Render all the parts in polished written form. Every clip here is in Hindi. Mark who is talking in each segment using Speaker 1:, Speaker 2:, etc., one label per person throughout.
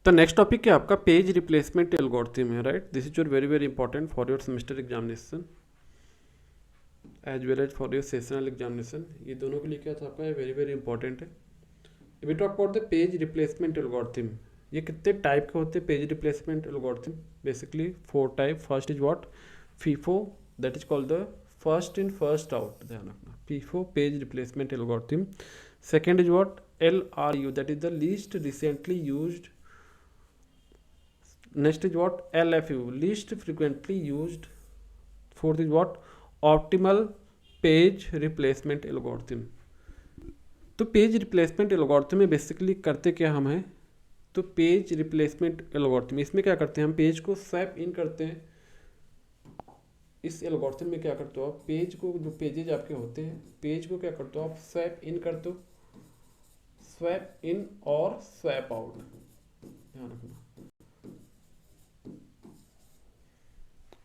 Speaker 1: तो नेक्स्ट टॉपिक क्या आपका पेज रिप्लेसमेंट एल्गोरिथम है, right. This is your very very important for your semester examination as well as for your sessional examination. ये दोनों के लिए क्या था आपका, वेरी वेरी इंपॉर्टेंट है। We talk about the page replacement algorithm. ये कितने टाइप के होते हैं page replacement algorithm? Basically 4 type. First is what, FIFO, that is called the first in first out, ध्यान रखना, FIFO page replacement algorithm. Second is what, LRU, that is the least recently used. Next is what, LFU, least frequently used. Fourth is what, optimal page replacement algorithm. तो पेज रिप्लेसमेंट एल्गोरिथम में बेसिकली करते क्या हम हैं, तो पेज रिप्लेसमेंट एल्गोरिथम इसमें क्या करते हैं, हम पेज को स्वैप इन करते हैं। इस एल्गोरिथम में क्या करते हो आप, पेज को, जो पेजेज आपके होते हैं, पेज को क्या करते हो आप, स्वैप इन करते हो, स्वैप इन और स्वैप आउट, ध्यान रखना।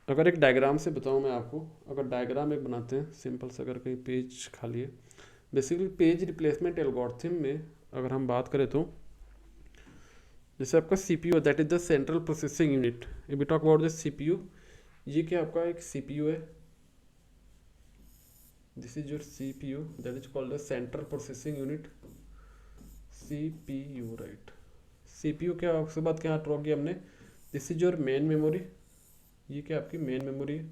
Speaker 1: अगर एक डायग्राम से बताऊं मैं आपको, अगर डायग्राम एक बनाते हैं सिंपल से, अगर कहीं पेज खाली है, बेसिकली पेज रिप्लेसमेंट एल्गोरिथम में अगर हम बात करें तो जैसे आपका CPU, that is the central processing unit. If we talk about the CPU, ये क्या आपका एक CPU है, this is your CPU, that is called the central processing unit, CPU, right. CPU क्या उसके बाद क्या ड्रॉ किया हमने, this is your main memory, ये क्या आपकी मेन मेमोरी है,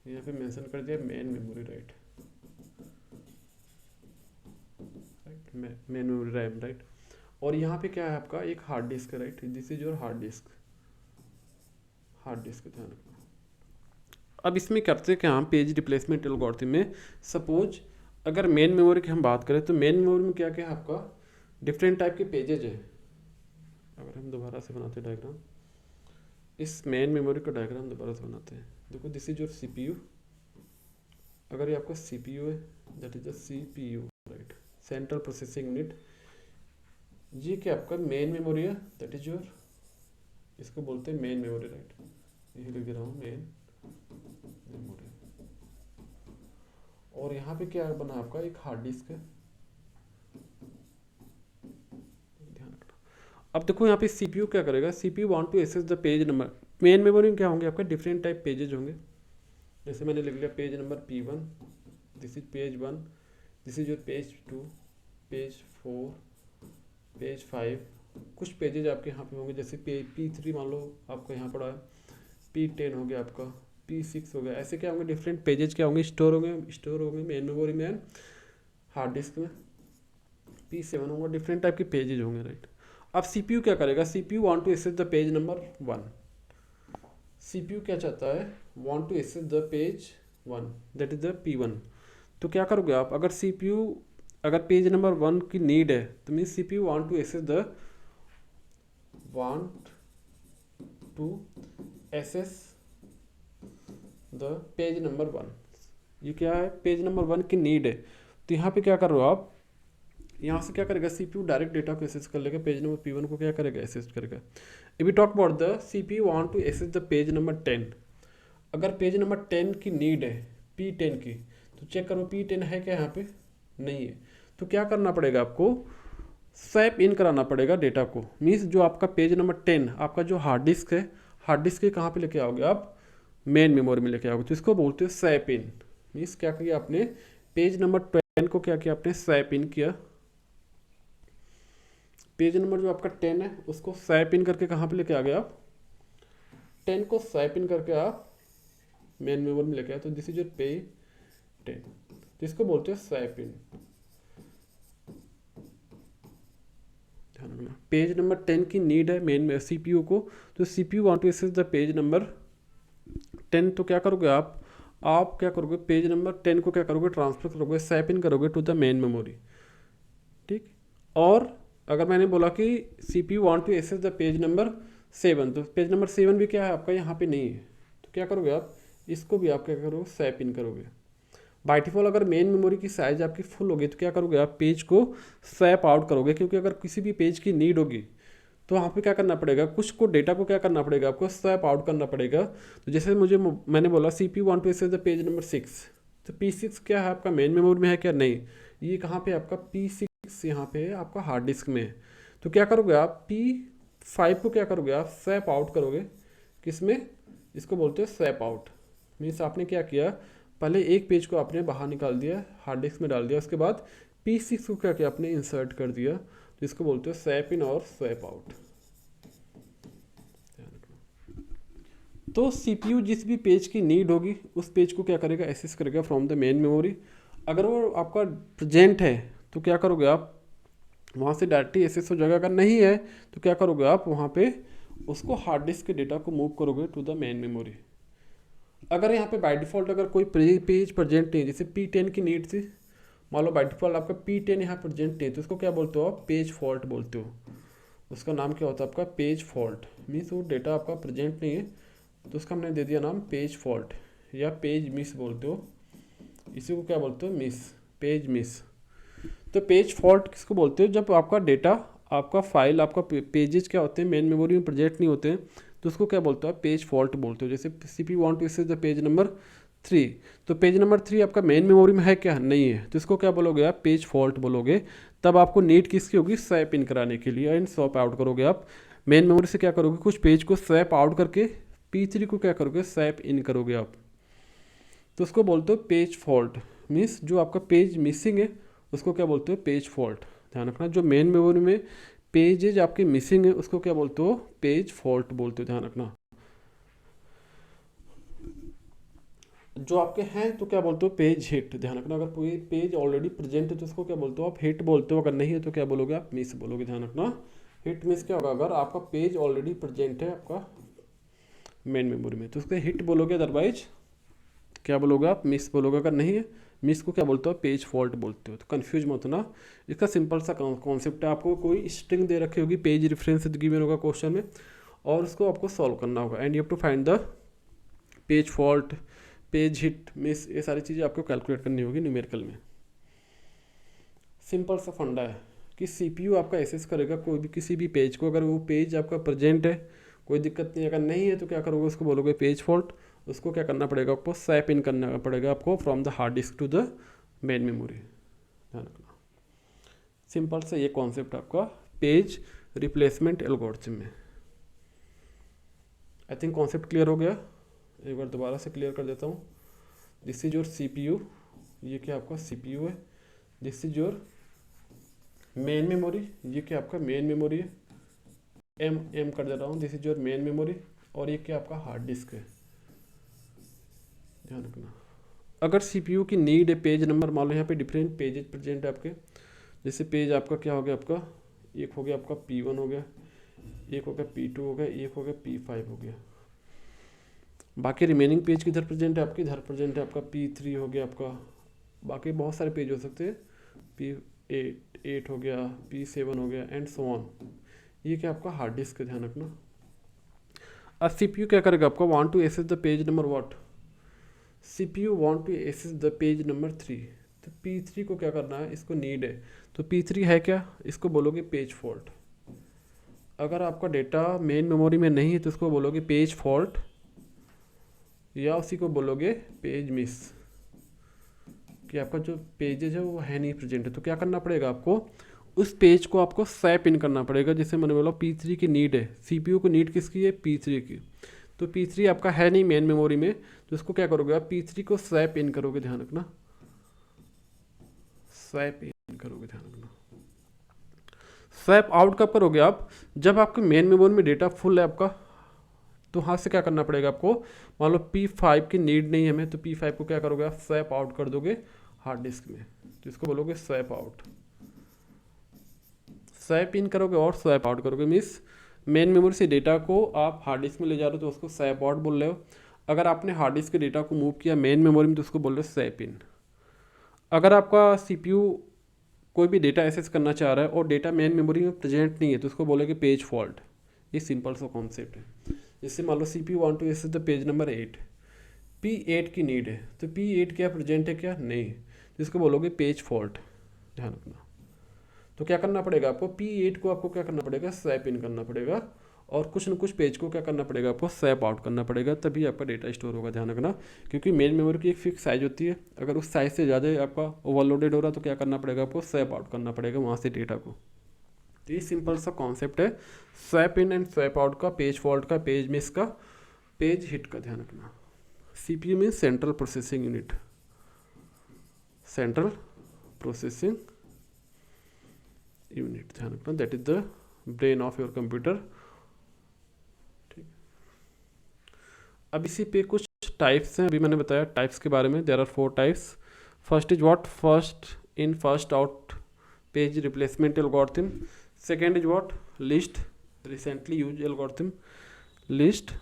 Speaker 1: यहाँ पे मेंशन कर दिया main memory, right, main memory RAM, right. और यहाँ पे क्या है आपका एक हार्ड डिस्क है, right, this is your hard disc, ध्यान रखना। अब इसमें करते क्या हम पेज रिप्लेसमेंट एल्गोरिथम में, सपोज अगर मेन मेमोरी की हम बात करें तो मेन मेमोरी में क्या क्या है आपका, डिफरेंट टाइप के पेजेज है। अगर हम दोबारा से बनाते हैं डायग्राम, इस मेन मेमोरी का डायग्राम दोबारा से बनाते हैं। देखो दिस इज योर CPU, अगर ये आपका CPU है, that is the CPU, right, central processing unit. ये क्या आपका मेन मेमोरी है, दैट इज योर, इसको बोलते हैं मेन मेमोरी, राइट, ये लिख दे रहा हूँ मेन मेमोरी। और यहाँ पे क्या बना आपका एक हार्ड डिस्क है, अब देखो यहाँ पे CPU क्या करेगा, CPU want to access the page number. Main memory में क्या होंगे आपका, डिफरेंट टाइप पेजेज होंगे, जैसे मैंने लिख लिया page number P1, this is page 1, this is your page 2, page 4, page 5, कुछ पेजेज आपके यहाँ पे होंगे, जैसे P3 मान लो आपका यहाँ पड़ा है, P10 हो गया आपका, P6 हो गया, ऐसे क्या होंगे डिफरेंट पेजेज क्या होंगे, स्टोर होंगे मेन मेमोरी में एंड हार्ड डिस्क में। P7 होगा, डिफरेंट टाइप के पेजेज होंगे, राइट। अब CPU क्या करेगा, CPU want to access the page number 1, CPU क्या चाहता है, want to access the page 1, that is the P1। तो क्या करोगे आप, अगर CPU अगर पेज नंबर 1 की नीड है तो means CPU want to access the page number 1। ये क्या है, पेज नंबर 1 की नीड है, तो यहाँ पे क्या कर रहे हो आप, यहाँ से क्या करेगा CPU डायरेक्ट डेटा को एक्सेस कर लेगा, पेज नंबर P1 को क्या करेगा, एक्सेस करेगा। If we talk about the CPU want to access the page number 10, अगर पेज नंबर 10 की नीड है P10 की, तो चेक करो P10 है क्या यहाँ पे, नहीं है, तो क्या करना पड़ेगा आपको, स्वैप इन कराना पड़ेगा डेटा को। मीन्स जो आपका पेज नंबर 10 आपका जो हार्ड डिस्क है, हार्ड डिस्क के कहाँ पे लेके आओगे आप, मेन मेमोरी में लेके आओगे, तो इसको बोलते हैं स्वैप इन। मीन्स क्या किया आपने, पेज नंबर 10 को क्या किया आपने, स्वैप इन किया, पेज नंबर जो आपका 10 है उसको स्वैप इन करके कहाँ पे लेके आ गए आप, 10 को स्वैप इन करके आप मेन मेमोरी में लेके आए, तो दिस इज योर पेज 10, जिसको बोलते हैं स्वैप इन, ध्यान रखना। पेज नंबर 10 की नीड है मेन में CPU को, तो CPU want to access the page number 10, तो क्या करोगे आप क्या करोगे, पेज नंबर 10 को क्या करोगे, ट्रांसफर करोगे, स्वैप इन करोगे टू द मेन मेमोरी, ठीक। और अगर मैंने बोला कि CPU want to access the page number 7, तो पेज नंबर 7 भी क्या है आपका यहाँ पे नहीं है, तो क्या करोगे आप, इसको भी आप क्या करोगे, स्वैप इन करोगे। बाय डिफॉल्ट अगर मेन मेमोरी की साइज आपकी फुल होगी तो क्या करोगे आप, पेज को स्वैप आउट करोगे, क्योंकि अगर किसी भी पेज की नीड होगी तो वहाँ पे क्या करना पड़ेगा, कुछ को डेटा को क्या करना पड़ेगा आपको, स्वैप आउट करना पड़ेगा। तो जैसे मैंने बोला CPU want to access the page number 6, तो P6 क्या है आपका मेन मेमोरी में है क्या, नहीं, ये कहाँ पे आपका P6 यहाँ पे आपका हार्ड डिस्क में है, तो क्या करोगे आप 5 को क्या करोगे आप, स्वैप आउट करोगे। किसमें, इसको बोलते हैं स्वैप आउट। मीन्स आपने क्या किया, पहले एक पेज को आपने बाहर निकाल दिया, हार्ड डिस्क में डाल दिया, उसके बाद P6 को क्या किया आपने, इंसर्ट कर दिया। तो इसको बोलते हैं स्वैप इन और स्वैप आउट। तो CPU जिस भी पेज की नीड होगी उस पेज को क्या करेगा, एक्सेस करेगा फ्रॉम द मेन मेमोरी। अगर वो आपका प्रेजेंट है तो क्या करोगे आप, वहाँ से डायरेक्टली एक्सेस हो जाएगा। अगर नहीं है तो क्या करोगे आप, वहाँ पे उसको हार्ड डिस्क के डेटा को मूव करोगे टू द मेन मेमोरी। अगर यहाँ पे बाय डिफ़ॉल्ट अगर कोई पेज प्रेजेंट नहीं है, जैसे P10 की नीड थी, मान लो बाय डिफ़ॉल्ट आपका P10 यहाँ प्रेजेंट नहीं है, तो उसको क्या बोलते हो आप, पेज फॉल्ट बोलते हो। उसका नाम क्या होता है आपका, पेज फॉल्ट। मीन्स वो डेटा आपका प्रेजेंट नहीं है तो उसका हमने दे दिया नाम पेज फॉल्ट, या पेज मिस बोलते हो। इसी को क्या बोलते हो, मिस, पेज मिस। तो पेज फॉल्ट किसको बोलते हो, जब आपका डेटा, आपका फाइल, आपका पेजेस क्या होते हैं मेन मेमोरी में प्रेजेंट नहीं होते हैं, तो उसको क्या बोलते हो, पेज फॉल्ट बोलते हो। जैसे CPU want to access the page number 3, तो पेज नंबर 3 आपका मेन मेमोरी में है क्या, नहीं है, तो इसको क्या बोलोगे आप, पेज फॉल्ट बोलोगे। तब आपको नीड किसकी होगी, स्वैप इन कराने के लिए, एंड स्वैप आउट करोगे आप। मेन मेमोरी से क्या करोगे, कुछ पेज को स्वैप आउट करके P3 को क्या करोगे, स्वैप इन करोगे आप। तो उसको बोलते हो पेज फॉल्ट। मीन्स जो आपका पेज मिसिंग है उसको क्या बोलते हो, पेज फॉल्ट। ध्यान रखना, जो मेन मेमोरी में पेजेज आपके मिसिंग है उसको क्या बोलते हो, पेज फॉल्ट बोलते हो। ध्यान रखना, जो आपके हैं तो क्या बोलते हो, पेज हिट। ध्यान रखना, अगर कोई पेज ऑलरेडी प्रेजेंट है तो उसको क्या बोलते हो आप, हिट बोलते हो। अगर नहीं है तो क्या बोलोगे आप, मिस बोलोगे। ध्यान रखना, हिट मिस क्या होगा, अगर आपका पेज ऑलरेडी प्रेजेंट है आपका मेन मेमोरी में तो उसको हिट बोलोगे, अदरवाइज क्या बोलोगे आप, मिस बोलोगे। अगर नहीं है, मिस को क्या बोलते हो, पेज फॉल्ट बोलते हो। तो कंफ्यूज मत होना, इसका सिंपल सा कॉन्सेप्ट है। आपको कोई स्ट्रिंग दे रखी होगी, पेज रेफरेंस गिवन होगा क्वेश्चन में, और उसको आपको सॉल्व करना होगा, and you have to find the page fault, page hit, miss, ये सारी चीज़ें आपको कैलकुलेट करनी होगी न्यूमेरिकल में। सिंपल सा फंडा है कि CPU आपका एक्सेस करेगा कोई भी किसी भी पेज को, अगर वो पेज आपका प्रेजेंट है कोई दिक्कत नहीं, अगर नहीं है तो क्या करोगे, उसको बोलोगे पेज फॉल्ट। उसको क्या करना पड़ेगा आपको, स्वैप इन करना पड़ेगा आपको from the hard disk to the main memory. ध्यान रखना, सिंपल सा ये कॉन्सेप्ट आपका पेज रिप्लेसमेंट एल्गोरिथम में। आई थिंक कॉन्सेप्ट क्लियर हो गया, एक बार दोबारा से क्लियर कर देता हूँ। दिस इज योर CPU, ये क्या आपका CPU है। This is your main memory, ये क्या आपका मेन मेमोरी है, एम कर दे रहा हूँ। This is your main memory, और ये क्या आपका हार्ड डिस्क है। ध्यान रखना, अगर CPU की नीड है पेज नंबर, मान लो यहाँ पे डिफरेंट पेजेस प्रेजेंट है आपके, जैसे पेज आपका क्या हो गया आपका, एक हो गया आपका P1 हो गया, एक हो गया P2 हो गया, एक हो गया P5 हो गया। बाकी रिमेनिंग पेज किधर प्रेजेंट है आपके, इधर प्रेजेंट है आपका P3 हो गया आपका। बाकी बहुत सारे पेज हो सकते हैं, P8 हो गया, P7 हो गया, एंड सो ऑन। ये क्या आपका हार्ड डिस्क है। ध्यान रखना, अब CPU क्या करेगा आपका, want to access the page number what, CPU want to access the page number 3। तो P3 को क्या करना है, इसको नीड है, तो P3 है क्या, इसको बोलोगे पेज फॉल्ट। अगर आपका डेटा मेन मेमोरी में नहीं है तो उसको बोलोगे पेज फॉल्ट, या उसी को बोलोगे पेज मिस, कि आपका जो पेजेज है वो है नहीं प्रेजेंट है। तो क्या करना पड़ेगा आपको, उस पेज को आपको स्वैप इन करना पड़ेगा। जैसे मैंने बोला P3 की नीड है, CPU को नीड किसकी है, P3 की। तो P3 आपका है नहीं मेन मेमोरी में, तो इसको क्या करोगे आप, P3 को स्वैप इन करोगे। ध्यान रखना, स्वैप इन करोगे। ध्यान रखना, स्वैप आउट कब करोगे आप, जब आपके मेन मेमोरी में डेटा फुल है आपका, तो हाथ से क्या करना पड़ेगा आपको, मान लो P5 की नीड नहीं है हमें, तो P5 को क्या करोगे आप, स्वैप आउट कर दोगे हार्ड डिस्क में। तो इसको बोलोगे स्वैप आउट, स्वैप इन करोगे और स्वैप आउट करोगे। मीन्स मेन मेमोरी से डेटा को आप हार्ड डिस्क में ले जा रहे हो तो उसको स्वैप आउट बोल रहे हो। अगर आपने हार्ड डिस्क के डेटा को मूव किया मेन मेमोरी में तो उसको बोल रहे हो स्वैप इन। अगर आपका CPU कोई भी डेटा एक्सेस करना चाह रहा है और डेटा मेन मेमोरी में प्रेजेंट नहीं है तो उसको बोलोगे पेज फॉल्ट। ये सिंपल सा कॉन्सेप्ट है। जैसे मान लो CPU want to access the page number 8, P8 की नीड है, तो P8 क्या प्रेजेंट है क्या, नहीं, तो इसको बोलोगे पेज फॉल्ट। ध्यान रखना, तो क्या करना पड़ेगा आपको, P8 को आपको क्या करना पड़ेगा, स्वैप इन करना पड़ेगा, और कुछ न कुछ पेज को क्या करना पड़ेगा आपको, स्वैप आउट करना पड़ेगा, तभी आपका डेटा स्टोर होगा। ध्यान रखना, क्योंकि मेन मेमोरी की एक फिक्स साइज होती है, अगर उस साइज से ज़्यादा आपका ओवरलोडेड हो रहा है तो क्या करना पड़ेगा आपको, स्वैप आउट करना पड़ेगा वहाँ से डेटा को। तो ये सिंपल सा कॉन्सेप्ट है swap in and swap out का, पेज फॉल्ट का, पेज मिस का, पेज हिट का, ध्यान रखना। CPU means central processing unit, central processing unit, ध्यान रखना, that is the brain of your computer. ठीक, अब इसी पे कुछ टाइप्स हैं, अभी मैंने बताया टाइप्स के बारे में। There are 4 types. First is what, first in first out page replacement algorithm. Second is what, least recently use algorithm, least.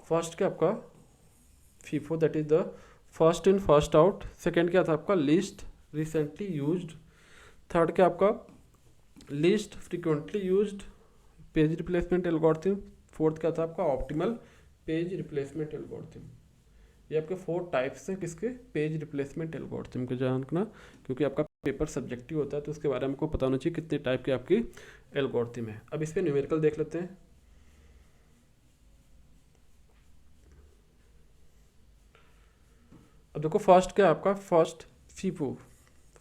Speaker 1: फर्स्ट क्या आपका FIFO, that is the first in first out. Second क्या था आपका लिस्ट रिसेंटली यूज्ड। थर्ड क्या आपका least frequently used page replacement algorithm. Fourth क्या था आपका ऑप्टिमल पेज रिप्लेसमेंट एल्गोरिथम। ये आपके 4 टाइप्स हैं किसके, पेज रिप्लेसमेंट एल्गोरिथम के, जान रखना, क्योंकि आपका पेपर सब्जेक्टिव होता है तो उसके बारे में आपको पता होना चाहिए कितने टाइप की आपकी एल्गोरिथम है। अब इस पर न्यूमेरिकल देख लेते हैं। अब देखो फर्स्ट क्या आपका, first FIFO,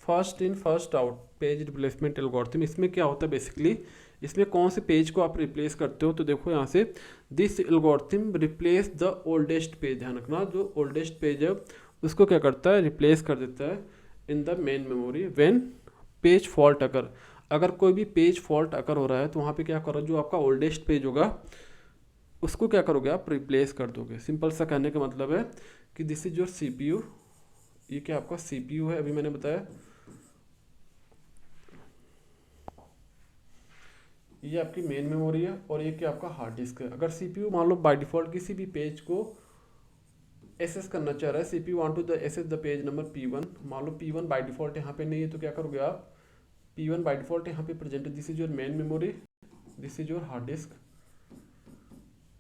Speaker 1: first in first out page replacement algorithm. इसमें क्या होता है बेसिकली, इसमें कौन से पेज को आप रिप्लेस करते हो, तो देखो यहाँ से this algorithm replace the oldest page, ध्यान रखना, जो ओल्डेस्ट पेज है उसको क्या करता है, रिप्लेस कर देता है इन the main memory when page fault अगर, अगर कोई भी पेज फॉल्ट अगर हो रहा है तो वहाँ पे क्या करो, जो आपका ओल्डेस्ट पेज होगा उसको क्या करोगे आप, रिप्लेस कर दोगे। सिंपल सा कहने का मतलब है कि दिस इज योर सीपीयू, ये क्या आपका सीपीयू है, अभी मैंने बताया ये आपकी मेन मेमोरी है और ये क्या आपका हार्ड डिस्क है। अगर सीपीयू मान लो बाय डिफॉल्ट किसी भी पेज को एसेस करना चाह रहा है, CPU want to access the page number P1, मान लो P1 बाय डिफॉल्ट यहाँ पे नहीं है तो क्या करोगे आप, P1 बाय डिफॉल्ट यहाँ पे प्रेजेंट है, this is your main memory, this is your hard disk.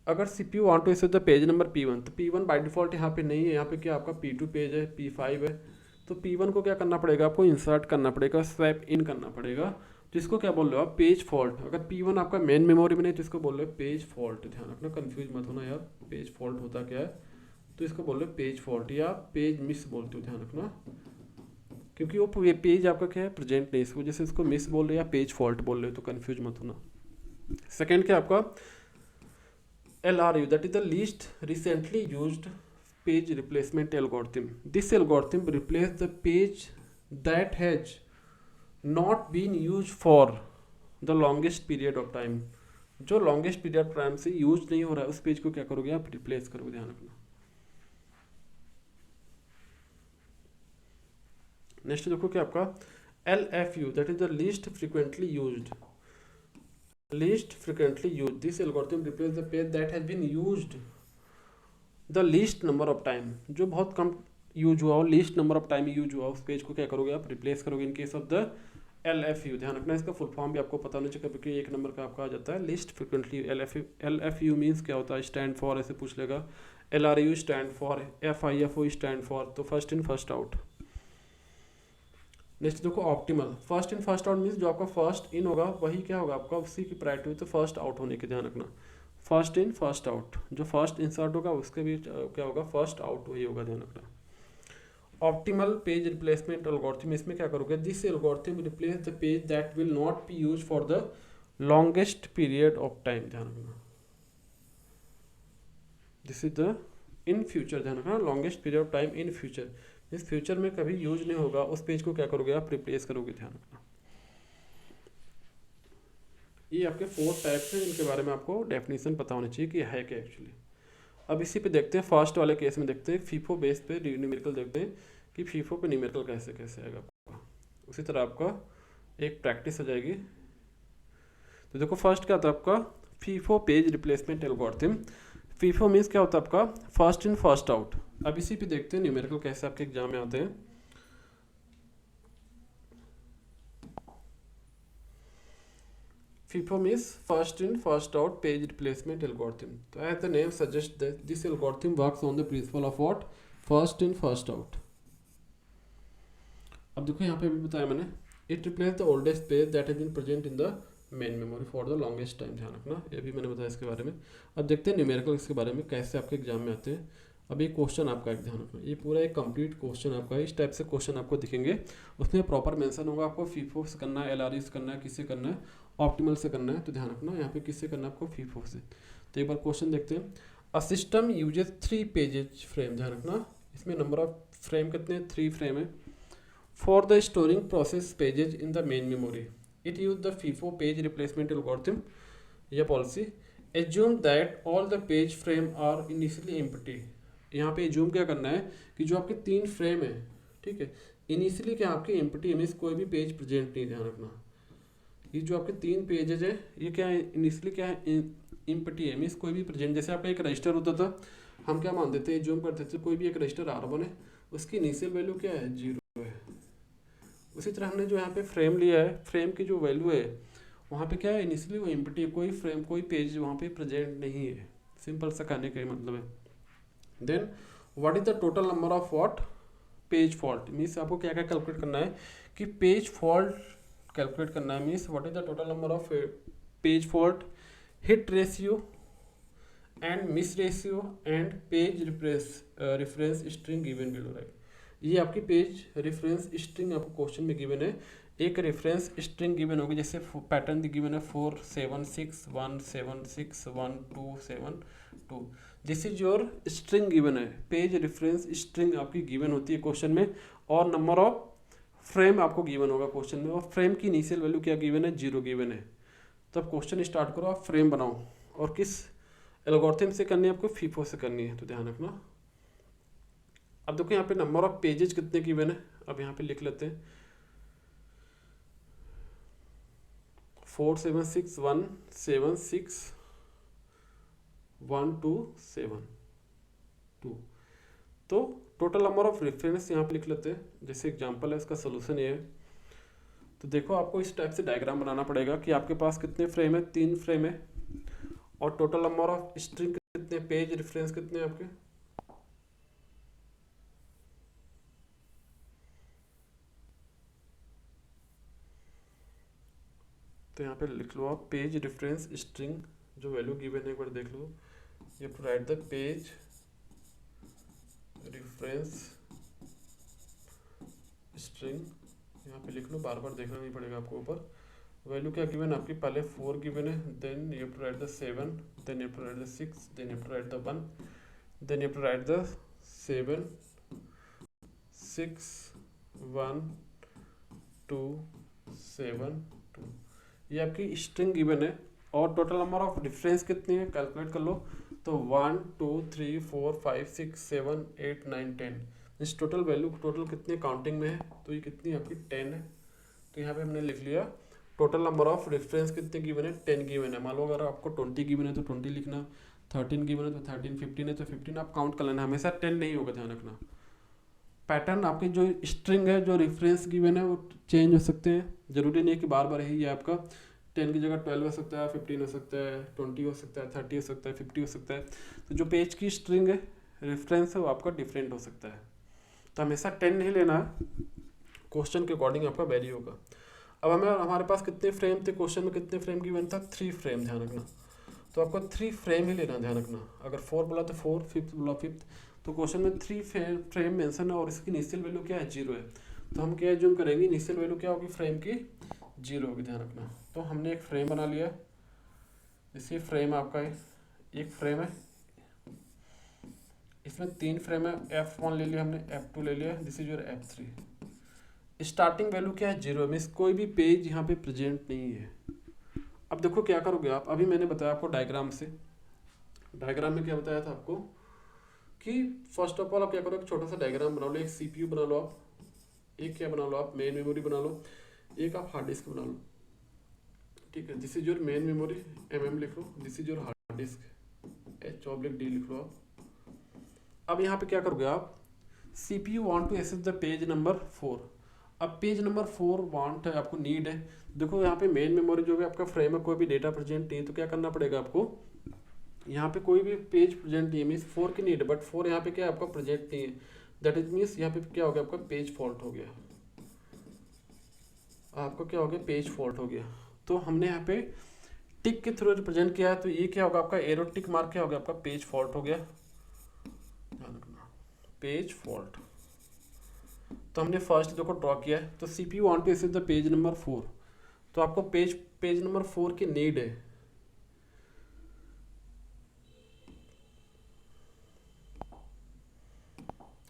Speaker 1: अगर CPU want to access the page number P1, तो P1 बाय डिफॉल्ट यहाँ पे नहीं है, यहाँ पे क्या आपका P2 पेज है, P5 है, तो P1 को क्या करना पड़ेगा आपको, इंसर्ट करना पड़ेगा, स्वैप इन करना पड़ेगा, तो इसको क्या बोल रहे हो आप, पेज फॉल्ट। अगर P1 आपका मेन मेमोरी में नहीं तो इसको बोल रहे हो पेज फॉल्ट, ध्यान रखना, कंफ्यूज मत होना यार, पेज फॉल्ट होता क्या है, तो इसको बोल रहे हो पेज फॉल्ट या पेज मिस बोलते हो, ध्यान रखना, क्योंकि वो ये पेज आपका क्या है प्रेजेंट नहीं, इस वजह से इसको मिस बोल रहे हो या पेज फॉल्ट बोल रहे हो, तो कंफ्यूज मत होना। सेकेंड क्या आपका LRU, that is the least recently used page replacement algorithm. This algorithm replaces the page that has not been used for the longest period of time. जो longest period of time से यूज नहीं हो रहा है उस पेज को क्या करोगे आप, रिप्लेस करोगे, ध्यान रखना। नेक्स्ट देखो क्या आपका LFU, that is the least frequently used, least frequently used. This algorithm replaces the page that has been used the least number of time. जो बहुत कम यूज हुआ हो, least number of time use हुआ उस पेज को क्या करोगे आप, रिप्लेस करोगे in case of the LFU। ध्यान रखना इसका फुल फॉर्म भी आपको पता होना चाहिए, क्योंकि 1 नंबर का आपका आ जाता है लिस्ट फ्रिक्वेंटली। LFU मीन्स क्या होता है, स्टैंड फॉर, ऐसे पूछ लेगा। LRU stand for, FIFO stand for, तो first in first out. Next देखो optimal, first in first out means जो आपका फर्स्ट इन होगा वही क्या होगा आपका, उसी की प्रायोरिटी हुई तो फर्स्ट आउट होने की, ध्यान रखना, फर्स्ट इन फर्स्ट आउट, जो फर्स्ट इंसर्ट होगा उसके भी क्या होगा, फर्स्ट आउट वही होगा, ध्यान रखना। ऑप्टिमल पेज रिप्लेसमेंट एल्गोरिथम, इसमें क्या करोगे, this algorithm replace the page that will not be use for the longest period of time, ध्यान रखना, this is the in future, ध्यान रखना, longest period of time in future, इस फ्यूचर में कभी यूज नहीं होगा उस पेज को क्या करोगे आप, रिप्लेस करोगे, ध्यान रखना। ये आपके 4 टाइप्स हैं इनके बारे में आपको डेफिनेशन पता होनी चाहिए कि है क्या एक्चुअली। अब इसी पे देखते हैं, फर्स्ट वाले केस में देखते हैं, फीफो बेस पे न्यूमेरिकल देखते हैं कि फीफो पे न्यूमेरिकल कैसे कैसे आएगा आपका। उसी तरह आपका एक प्रैक्टिस हो जाएगी। तो देखो फर्स्ट क्या होता है आपका, FIFO page replacement algorithm. FIFO means क्या होता है आपका, फर्स्ट इन फर्स्ट आउट। अब इसी पे देखते हैं न्यूमेरिकल कैसे आपके एग्जाम में आते हैं। FIFO means first in first out page replacement algorithm. So as the name suggests that this algorithm works on the principle of what, first in first out. अब देखो यहाँ पे भी बताया मैंने, it replaces the oldest page that has been present in the main memory for the longest time, ध्यान रखना, ये भी मैंने बताया इसके बारे में। अब देखते हैं न्यूमेरिकल इसके बारे में कैसे आपके एग्जाम में आते हैं। अब ये क्वेश्चन आपका एक ध्यान रखना, ये पूरा एक कंप्लीट क्वेश्चन आपका है, इस टाइप से क्वेश्चन आपको दिखेंगे, उसमें प्रॉपर मेंशन होगा आपको फीफो से करना है, एलआरई से करना है, किससे करना है, ऑप्टिमल से करना है। तो ध्यान रखना यहाँ पे किससे करना है आपको, फीफो से। तो एक बार क्वेश्चन देखते हैं। A system uses 3 pages frame, ध्यान रखना इसमें नंबर ऑफ फ्रेम कितने हैं, 3 फ्रेम है। For the storing process pages in the main memory it use the FIFO page replacement algorithm या policy. Assume that all the page frame are initially empty. यहाँ पे एज्यूम क्या करना है कि जो आपके 3 फ्रेम है, ठीक है, इनिशियली क्या आपके एम्प्टी मीन्स कोई भी पेज प्रेजेंट नहीं, ध्यान रखना। ये जो आपके 3 पेजेज है ये क्या है, इनिशियली क्या है, एम्प्टी है मीन्स कोई भी प्रेजेंट। जैसे आपका एक रजिस्टर होता था, हम क्या मानते थे, एज्यूम करते थे कोई भी एक रजिस्टर R1 है, उसकी इनिशियल वैल्यू क्या है, 0 है। उसी तरह हमने जो यहाँ पे फ्रेम लिया है, फ्रेम की जो वैल्यू है वहाँ पे क्या है, इनिशियली वो एम्प्टी, कोई फ्रेम कोई पेज वहाँ पे प्रेजेंट नहीं है। सिंपल सा कहने का मतलब है। Then what is the total number of what, page fault. Means आपको क्या क्या कैलकुलेट करना है कि पेज फॉल्ट कैलकुलेट करना है। Means what is the total number of page fault, hit ratio and miss ratio and page reference string given below, right. ये आपकी पेज रेफरेंस स्ट्रिंग आपको क्वेश्चन में गिवन है। एक रेफरेंस स्ट्रिंग गिवन होगी, जैसे पैटर्न गिवन है 47617612272। This is your string given है, पेज रेफरेंस स्ट्रिंग आपकी गिवन होती है क्वेश्चन में, और नंबर ऑफ फ्रेम आपको गिवन होगा क्वेश्चन में, और फ्रेम की इनिशियल वैल्यू क्या गिवन है, 0 गिवन है। तो अब क्वेश्चन स्टार्ट करो, आप फ्रेम बनाओ, और किस एल्गोरिथम से करनी है आपको, फीफो से करनी है। तो ध्यान रखना। अब देखो यहाँ पे नंबर ऑफ पेजेज कितने गिवन है, अब यहाँ पे लिख लेते हैं 47617612772। तो टोटल नंबर ऑफ रेफरेंस यहाँ पे लिख लेते हैं, जैसे एग्जांपल है इसका सोल्यूशन ये है। तो देखो आपको इस टाइप से डायग्राम बनाना पड़ेगा कि आपके पास कितने फ्रेम है, 3 फ्रेम है, और टोटल नंबर ऑफ स्ट्रिंग कितने, पेज रेफरेंस कितने हैं आपके, तो यहाँ पे लिख लो आप पेज रेफरेंस स्ट्रिंग जो वैल्यू गिवन है, एक बार देख लो। You write the page reference string, यहाँ पे लिख लो, बार बार देखना नहीं पड़ेगा आपको। ऊपर वैल्यू क्या गिवन आपकी, पहले 4 गिवन है, then you write the 7, then you write the 6, then you write the 1, then you write the 7 6 1 2 7 2। ये आपकी स्ट्रिंग गिवन है, और टोटल नंबर ऑफ डिफरेंस कितनी है कैलकुलेट कर लो। तो 1 2 3 4 5 6 7 8 9 10, इस टोटल वैल्यू टोटल कितनी काउंटिंग में है, तो ये कितनी आपकी 10 है। तो यहाँ पे हमने लिख लिया टोटल नंबर ऑफ रेफरेंस कितने गिवन है, 10 गिवन है। मान लो अगर आपको 20 गिवन है तो 20 लिखना, 13 गिवन है तो 13, 15 है तो 15 आप काउंट कर लेना, हमेशा 10 नहीं होगा, ध्यान रखना। पैटर्न आपके जो स्ट्रिंग है, जो रेफरेंस गिवन है वो चेंज हो सकते हैं, जरूरी नहीं है कि बार बार ही आपका 10 की जगह 12 हो सकता है, 15 हो सकता है, 20 हो सकता है, 30 हो सकता है, 50 हो सकता है। तो जो पेज की स्ट्रिंग है, रेफरेंस है, वो आपका डिफरेंट हो सकता है। तो हमेशा 10 नहीं लेना है, क्वेश्चन के अकॉर्डिंग आपका वैरी होगा। अब हमारे पास कितने फ्रेम थे, क्वेश्चन में कितने फ्रेम गिवन था, 3 फ्रेम, ध्यान रखना। तो आपको 3 फ्रेम ही लेना, ध्यान रखना। अगर 4 बोला तो 4, 5 बोला 5, तो क्वेश्चन में 3 फ्रेम मेंशन है, और इसकी इनिशियल वैल्यू क्या है, 0 है। तो हम क्या एज्यूम करेंगे, इनिशियल वैल्यू क्या होगी फ्रेम की, 0 होगी, ध्यान रखना। तो हमने एक फ्रेम बना लिया, इसी फ्रेम आपका है, एक फ्रेम है, इसमें 3 फ्रेम है, F1 ले लिया हमने, F2 ले लिया, this is your F3। Starting value क्या है, 0 मीन्स कोई भी पेज यहाँ पे प्रेजेंट नहीं है। अब देखो क्या करोगे आप, अभी मैंने बताया आपको डायग्राम से, डायग्राम में क्या बताया था आपको कि फर्स्ट ऑफ ऑल आप क्या करो, एक छोटा सा डायग्राम बना लो, एक CPU बना लो आप, एक क्या बना लो आप, मेन मेमोरी बना लो, एक आप हार्ड डिस्क बना लो, ठीक है। This is your main memory, MM लिख लो, this is your hard disk, H/D लिख लो आप। अब यहाँ पे क्या करोगे आप, CPU want to access the page number 4। अब पेज नंबर 4 वांट है, आपको नीड है। देखो यहाँ पे मेन मेमोरी जो है आपका फ्रेम है, कोई भी डेटा प्रेजेंट नहीं है, तो क्या करना पड़ेगा आपको, यहाँ पे कोई भी पेज प्रेजेंट नहीं है, मीन्स 4 की नीड है, बट 4 यहाँ पे क्या है आपका प्रेजेंट नहीं है, दैट इज मीन्स यहाँ पे क्या हो गया आपका, पेज फॉल्ट हो गया, आपको क्या हो गया, पेज फॉल्ट हो गया। तो हमने यहाँ पे टिक के थ्रू रिप्रेजेंट किया है, तो ये क्या होगा आपका, एरो टिक मार्क क्या हो गया आपका, पेज फॉल्ट हो गया, ध्यान रखना। Page fault. तो हमने फर्स्ट देखो ड्रॉ किया है, तो CPU want to access the page number 4, तो आपको पेज नंबर 4 की नीड है।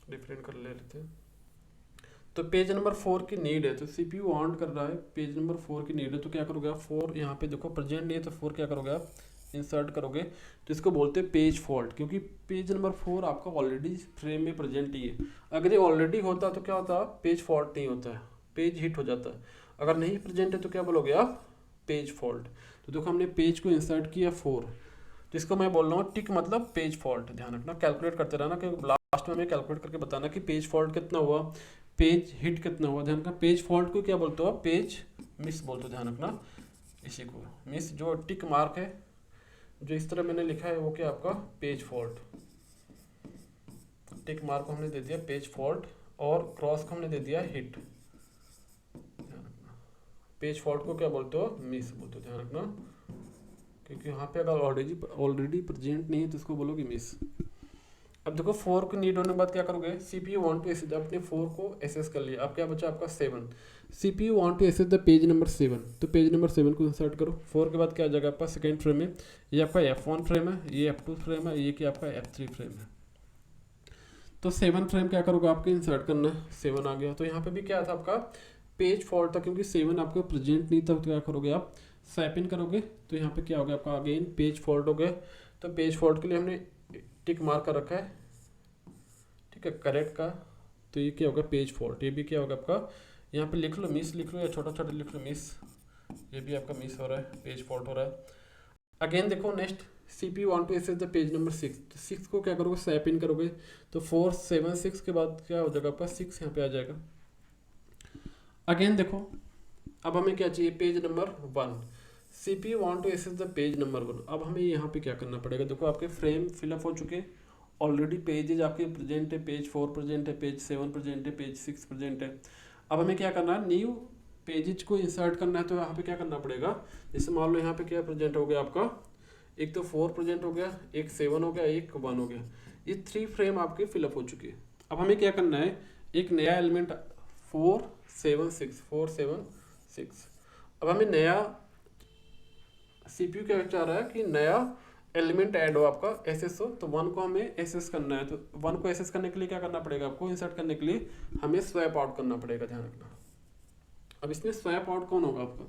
Speaker 1: डिफरेंट कर लेते हैं। तो पेज नंबर 4 की नीड है, तो CPU वांट कर रहा है पेज नंबर 4 की नीड है, तो क्या करोगे आप 4 यहाँ पे देखो प्रेजेंट नहीं है, तो 4 क्या करोगे आप इंसर्ट करोगे, तो इसको बोलते हैं पेज फॉल्ट, क्योंकि पेज नंबर 4 आपका ऑलरेडी फ्रेम में प्रेजेंट ही है। अगर ये ऑलरेडी होता तो क्या होता, पेज फॉल्ट नहीं होता है, पेज हिट हो जाता है। अगर नहीं प्रेजेंट है तो क्या बोलोगे आप, पेज फॉल्ट। तो देखो हमने पेज को इंसर्ट किया 4, तो इसको मैं बोल रहा हूँ टिक मतलब पेज फॉल्ट। ध्यान रखना, कैलकुलेट करते रहना, क्योंकि लास्ट में हमें कैलकुलेट करके बताना कि पेज फॉल्ट कितना हुआ, पेज हिट कितना हुआ। ध्यान रखना, पेज फॉल्ट को क्या बोलते हो आप, पेज मिस बोलते हो। ध्यान रखना इसी को मिस, जो टिक मार्क है जो इस तरह मैंने लिखा है वो क्या आपका पेज फॉल्ट। टिक मार्क को हमने दे दिया पेज फॉल्ट और क्रॉस को हमने दे दिया हिट। पेज फॉल्ट को क्या बोलते हो, मिस बोलते हो। ध्यान रखना, क्योंकि यहाँ पे अगर ऑलरेडी प्रेजेंट नहीं है तो इसको बोलोगे मिस। अब देखो 4 की नीड होने के बाद क्या करोगे, CPU वांट टू एक्सेस, अपने 4 को एक्सेस कर लिया। अब क्या बचा आपका 7, CPU want to access the page number 7, तो पेज नंबर 7 को इंसर्ट करो। 4 के बाद क्या आ जाएगा आपका सेकेंड फ्रेम में, ये आपका F1 फ्रेम है, ये F2 फ्रेम है, ये क्या आपका F3 फ्रेम है। तो 7 फ्रेम क्या करोगे आपके इंसर्ट करना है, 7 आ गया। तो यहाँ पे भी क्या था आपका पेज फॉल्ट था, क्योंकि 7 आपको प्रेजेंट नहीं था, तो क्या करोगे आप स्वैप इन करोगे, तो यहाँ पे क्या हो गया आपका अगेन पेज फॉल्ट हो गया। तो पेज फॉल्ट के लिए हमने टिक मार्क कर रखा है, ठीक है, करेक्ट का। तो ये क्या होगा पेज फॉल्ट, ये भी क्या होगा आपका, यहाँ पे लिख लो मिस, लिख लो या छोटा छोटा लिख लो मिस, ये भी आपका मिस हो रहा है, पेज फॉल्ट हो रहा है। अगेन देखो next CPU want to access the page number 6, तो 6 को क्या करोगे स्वैप इन करोगे, तो 4 7 6 के बाद क्या हो जाएगा आपका 6 यहाँ पे आ जाएगा। अगेन देखो अब हमें क्या चाहिए, page number 1, CPU want to access the page number 1। अब हमें यहाँ पे क्या करना पड़ेगा, देखो आपके फ्रेम फिलअप हो चुके, ऑलरेडी पेजेज आपके प्रेजेंट है, पेज 4 प्रेजेंट है, पेज 7 प्रेजेंट है, पेज 6 प्रेजेंट है। अब हमें क्या करना है, न्यू पेजेज को इंसर्ट करना है, तो यहाँ पे क्या करना पड़ेगा, जैसे मान लो यहाँ पे क्या प्रेजेंट हो गया आपका, एक तो 4 प्रेजेंट हो गया, एक 7 हो गया, एक 1 हो गया, ये 3 फ्रेम आपके फिलअप हो चुके हैं। अब हमें क्या करना है, एक नया एलिमेंट 4 7 6। अब हमें नया CPU क्या चाह रहा है कि नया एलिमेंट ऐड हो आपका एसएस हो, तो 1 को हमें एसएस करना है। तो 1 को एसएस करने के लिए क्या करना पड़ेगा आपको, इंसर्ट करने के लिए हमें स्वैप आउट करना पड़ेगा। ध्यान रखना, अब इसमें स्वैप आउट कौन होगा आपका,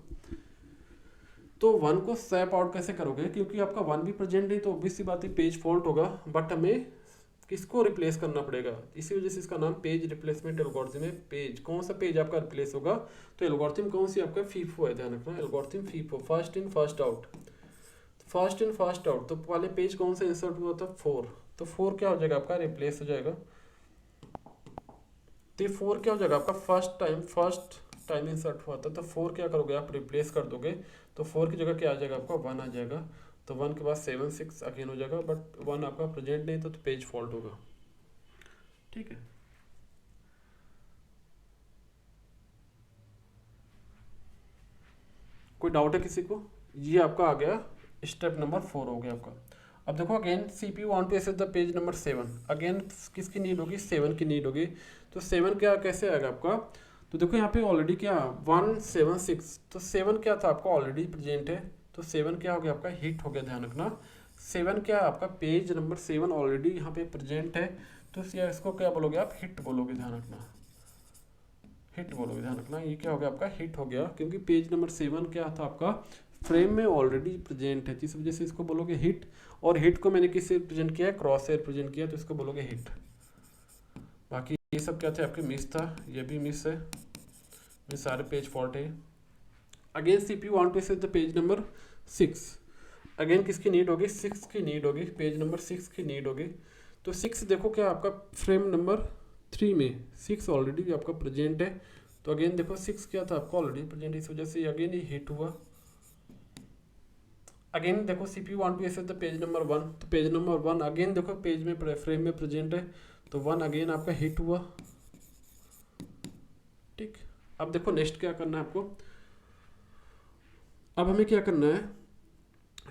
Speaker 1: तो 1 को स्वैप आउट कैसे करोगे, क्योंकि आपका 1 भी प्रेजेंट नहीं, तो ऑब्वियस सी बात है पेज फॉल्ट होगा, बट हमें किसको रिप्लेस करना पड़ेगा, इसी वजह से इसका नाम पेज रिप्लेसमेंट एल्गोरिथम है। पेज कौन सा पेज आपका रिप्लेस होगा, तो एल्गोरिथम कौन सी आपका फीफो है। ध्यान रखना, algorithm FIFO, first in first out, first in first out. तो पहले पेज कौन सा इंसर्ट हुआ था 4, तो 4 क्या हो जाएगा आपका रिप्लेस हो जाएगा। तो 4 क्या हो जाएगा आपका फर्स्ट टाइम इंसर्ट हुआ था, तो 4 क्या करोगे आप रिप्लेस कर दोगे, तो 4 की जगह क्या आ जाएगा आपका 1 आ जाएगा। तो 1 के बाद 7 6 अगेन हो जाएगा, बट 1 आपका प्रेजेंट नहीं था, तो पेज फॉल्ट होगा। ठीक है, कोई डाउट है किसी को, ये आपका आ गया स्टेप नंबर 4 हो गया आपका। अब देखो again CPU want to access the page number 7, again किसकी नीड होगी, 7 की नीड होगी। तो 7 क्या कैसे आएगा आपका, तो देखो यहाँ पे ऑलरेडी क्या 1 7 6, तो 7 क्या था आपका ऑलरेडी प्रेजेंट है, तो 7 क्या हो गया आपका हिट हो गया। ध्यान रखना 7 क्या है आपका पेज नंबर 7 ऑलरेडी यहाँ पे प्रेजेंट है, तो इसको क्या बोलोगे आप हिट बोलोगे। ध्यान रखना हिट बोलोगे, ध्यान रखना ये क्या हो गया आपका हिट हो गया, क्योंकि पेज नंबर 7 क्या था आपका फ्रेम में ऑलरेडी प्रेजेंट है, जिस वजह से इसको बोलोगे हिट। और हिट को मैंने किससे रिप्रेजेंट किया है, क्रॉस से रिप्रेजेंट किया, तो इसको बोलोगे हिट। बाकी ये सब क्या थे आपके मिस था, ये भी मिस है, ये सारे पेज फॉल्ट है। Again CPU want to access the page number 6, again किसकी नीड होगी, 6 की नीड होगी, पेज नंबर 6 की नीड होगी। तो 6 देखो क्या आपका फ्रेम नंबर 3 में 6 ऑलरेडी आपका प्रेजेंट है, तो अगेन देखो 6 क्या था आपका ऑलरेडी प्रेजेंट, इस वजह से अगेन ये हिट हुआ। अगेन देखो CPU want to access the page number 1, तो पेज नंबर 1 अगेन देखो पेज में फ्रेम में प्रेजेंट है, तो 1 अगेन आपका हिट हुआ। ठीक, अब देखो नेक्स्ट क्या करना है आपको, अब हमें क्या करना है,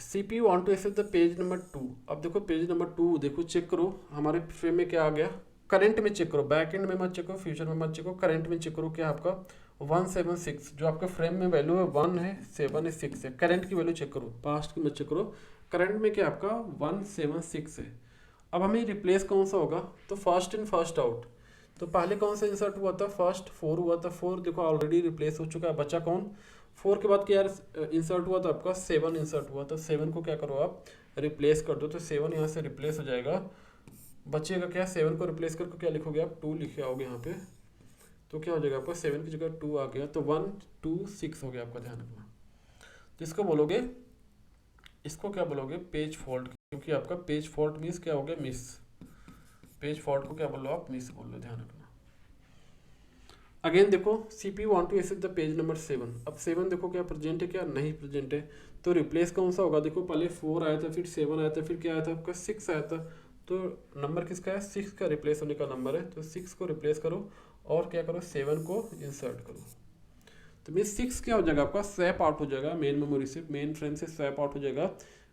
Speaker 1: CPU want to access the page number 2। अब देखो पेज नंबर 2 देखो चेक करो हमारे फ्रेम में क्या आ गया, करंट में चेक करो, बैक एंड में मत चेक करो, फ्यूचर में मत चेक करो, करंट में चेक करो। क्या आपका 176 जो आपका फ्रेम में वैल्यू है 1 है, 7 है, 6 है। करंट की वैल्यू चेक करो, पास्ट की मत चेक करो। करंट में क्या आपका 176 है। अब हमें रिप्लेस कौन सा होगा, तो फर्स्ट इन फर्स्ट आउट। तो पहले कौन सा इंसर्ट हुआ था, फर्स्ट 4 हुआ था, 4 देखो ऑलरेडी रिप्लेस हो चुका है, बचा कौन 4 के बाद क्या इंसर्ट हुआ था आपका 7 इंसर्ट हुआ था। 7 को क्या करो आप रिप्लेस कर दो, तो 7 यहाँ से रिप्लेस हो जाएगा, बचेगा क्या 7 को रिप्लेस करके क्या लिखोगे आप 2 लिखे आओगे यहाँ पे, तो क्या हो जाएगा आपका 7 की जगह 2 आ गया, तो 1 2 6 हो गया आपका, ध्यान रखना। तो इसको बोलोगे, इसको क्या बोलोगे पेज फॉल्ट, क्योंकि आपका पेज फॉल्ट मीन्स क्या हो गया मिस। पेज फॉल्ट को क्या बोलो आप मिस बोल लो, ध्यान रखना। अगेन देखो CPU want to access the page number 7। अब 7 देखो क्या प्रेजेंट है, क्या नहीं प्रेजेंट है, तो रिप्लेस कौन सा होगा, देखो पहले 4 आया था, फिर 7 आया था, फिर क्या आया था आपका 6 आया था। तो नंबर किसका है 6 का रिप्लेस होने का नंबर है, तो 6 को रिप्लेस करो और क्या करो 7 को इंसर्ट करो। तो मीन 6 क्या हो जाएगा आपका स्वैप आउट हो जाएगा मेन मेमोरी से, मेन फ्रेम से स्वैप आउट हो जाएगा।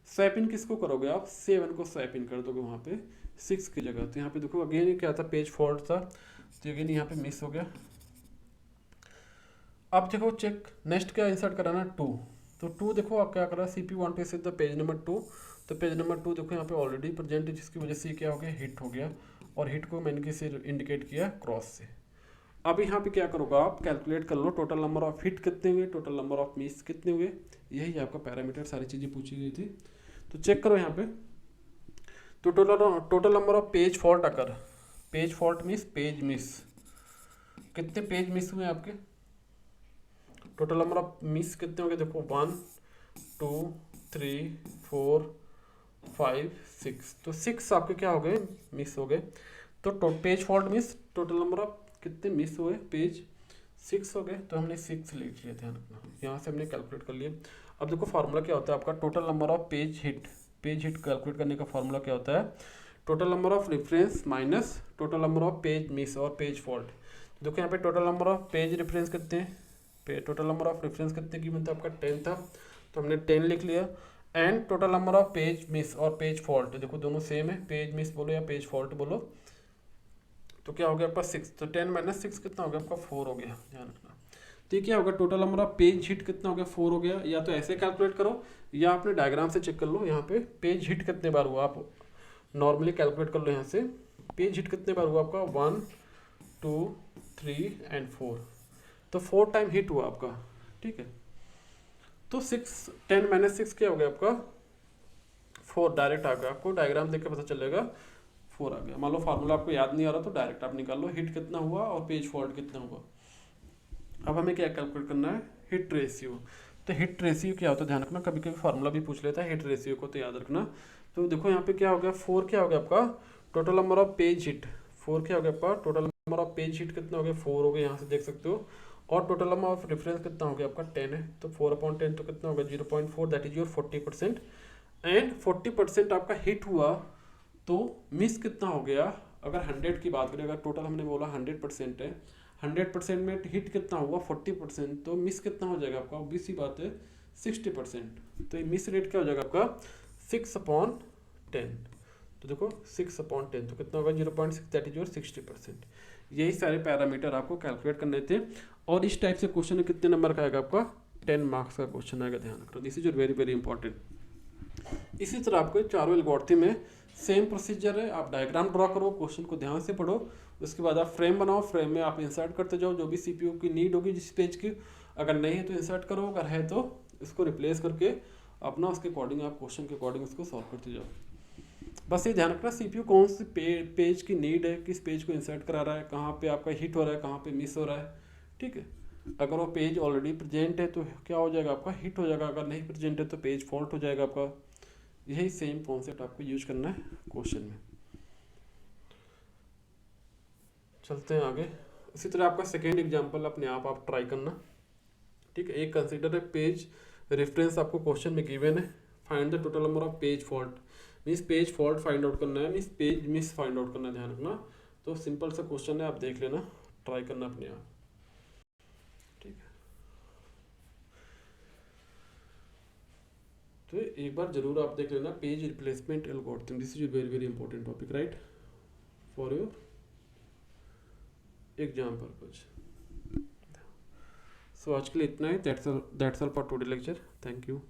Speaker 1: स्वैप इन किसको करोगे आप 7 को स्वैप इन कर दोगे वहाँ पे 6 की जगह। तो यहाँ पे देखो अगेन क्या था पेज फॉल्ट था, तो अगेन यहाँ पे मिस हो गया। अब देखो चेक नेक्स्ट क्या इंसर्ट कराना 2, तो 2 देखो आप क्या कर रहा है CPU want to access the page number 2। तो पेज नंबर 2 देखो यहाँ पे ऑलरेडी प्रेजेंट है, जिसकी वजह से क्या हो गया हिट हो गया, और हिट को मैंने किसी इंडिकेट किया क्रॉस से। अब यहाँ पे क्या करोगे आप कैलकुलेट कर लो टोटल नंबर ऑफ हिट कितने हुए, टोटल नंबर ऑफ मिस कितने हुए, यही आपका पैरामीटर सारी चीज़ें पूछी गई थी। तो चेक करो यहाँ पे, तो total number of page fault occur, page fault miss page miss, कितने पेज मिस हुए आपके, टोटल नंबर ऑफ मिस कितने हो गए देखो 1 2 3 4 5 6, तो 6 आपके क्या हो गए मिस हो गए। तो page fault miss total number of कितने मिस हुए पेज 6 हो गए, तो हमने 6 लिख लिया, ध्यान रखना यहाँ से हमने कैलकुलेट कर लिया। अब देखो फार्मूला क्या होता है आपका total number of page hit, page hit calculate करने का फार्मूला क्या होता है total number of reference minus total number of page miss और पेज फॉल्ट। देखो यहाँ पे total number of page reference कितने हैं, टोटल नंबर ऑफ रेफरेंस कितने की बनता है आपका 10 था, तो हमने 10 लिख लिया। And total number of page miss और पेज फॉल्ट देखो दोनों सेम है, पेज मिस बोलो या पेज फॉल्ट बोलो, तो क्या हो गया आपका 6, तो 10 माइनस 6 कितना हो गया आपका 4 हो गया, ध्यान रखना। तो ये क्या होगा total number of page hit कितना हो गया 4 हो गया, या तो ऐसे कैलकुलेट करो या आपने डायग्राम से चेक कर लो, यहाँ पे पेज हिट कितने बार हुआ आप नॉर्मली कैलकुलेट कर लो यहाँ से, पेज हिट कितने बार हुआ आपका 1 2 3 एंड 4, तो 4 टाइम हिट हुआ आपका, ठीक है। तो 10 माइनस 6 क्या हो गया आपका 4 डायरेक्ट आ गया, आपको डायग्राम देख के पता चलेगा 4 आ गया। मान लो फार्मूला आपको याद नहीं आ रहा तो डायरेक्ट आप निकाल लो हिट कितना हुआ और पेज फॉल्ट कितना हुआ। अब हमें क्या कैलकुलेट करना है हिट रेशियो, तो हिट रेशियो क्या होता है ध्यान रखना, कभी कभी फार्मूला भी पूछ लेता है हिट रेशियो को, तो याद रखना। तो देखो यहाँ पे क्या हो गया 4 क्या हो गया आपका total number of page hit, 4 क्या हो गया आपका total number of page hit कितना हो गया 4 हो गया, यहाँ से देख सकते हो। और टोटल नंबर ऑफ रेफरेंस कितना हो गया आपका 10 है, तो 4/10 तो कितना हो गया 0.4, दैट इज योर 40%। एंड 40% आपका हिट हुआ, तो मिस कितना हो गया, अगर 100 की बात करें, अगर टोटल हमने बोला 100% है, 100% में हिट कितना हुआ 40%, तो मिस कितना हो जाएगा आपका, ऑब्वियस सी बात है 60%। तो ये मिस रेट क्या हो जाएगा आपका 6/10, तो देखो 6/10 तो कितना होगा 0.6, दैट इज योर 60%। यही सारे पैरामीटर आपको कैलकुलेट करने थे, और इस टाइप से क्वेश्चन कितने नंबर का आएगा आपका 10 मार्क्स का क्वेश्चन आएगा, ध्यान रखो this is very very important. इसी तरह आपको चारों एल्गोरिथम में सेम प्रोसीजर है, आप डायग्राम ड्रॉ करो, क्वेश्चन को ध्यान से पढ़ो, उसके बाद आप फ्रेम बनाओ, फ्रेम में आप इंसर्ट करते जाओ जो भी CPU की नीड होगी जिस पेज की, अगर नहीं है तो इंसर्ट करो, अगर है तो इसको रिप्लेस करके अपना उसके अकॉर्डिंग आप क्वेश्चन के अकॉर्डिंग उसको सॉल्व करते जाओ। बस ये ध्यान रखना CPU कौन सी पेज की नीड है, किस पेज को इंसर्ट करा रहा है, कहाँ पे आपका हिट हो रहा है, कहाँ पे मिस हो रहा है, ठीक है। अगर वो पेज ऑलरेडी प्रेजेंट है तो क्या हो जाएगा आपका हिट हो जाएगा, अगर नहीं प्रेजेंट है तो पेज फॉल्ट हो जाएगा आपका। यही सेम कॉन्सेप्ट आपको यूज करना है क्वेश्चन में। चलते हैं आगे। इसी तरह आपका सेकेंड एग्जांपल अपने आप ट्राई करना, ठीक है। एक कंसीडर है पेज रेफरेंस आपको क्वेश्चन में गिवन है, find the total number of page fault, means page fault find out करना है, means page miss find out करना है, ध्यान रखना। तो सिंपल सा क्वेश्चन है, आप देख लेना, ट्राई करना अपने आप, ठीक है। तो एक बार जरूर आप देख लेना page replacement algorithm, this is very very important topic right for your exam purpose. So आज के लिए इतना ही, that's all for today lecture. Thank you.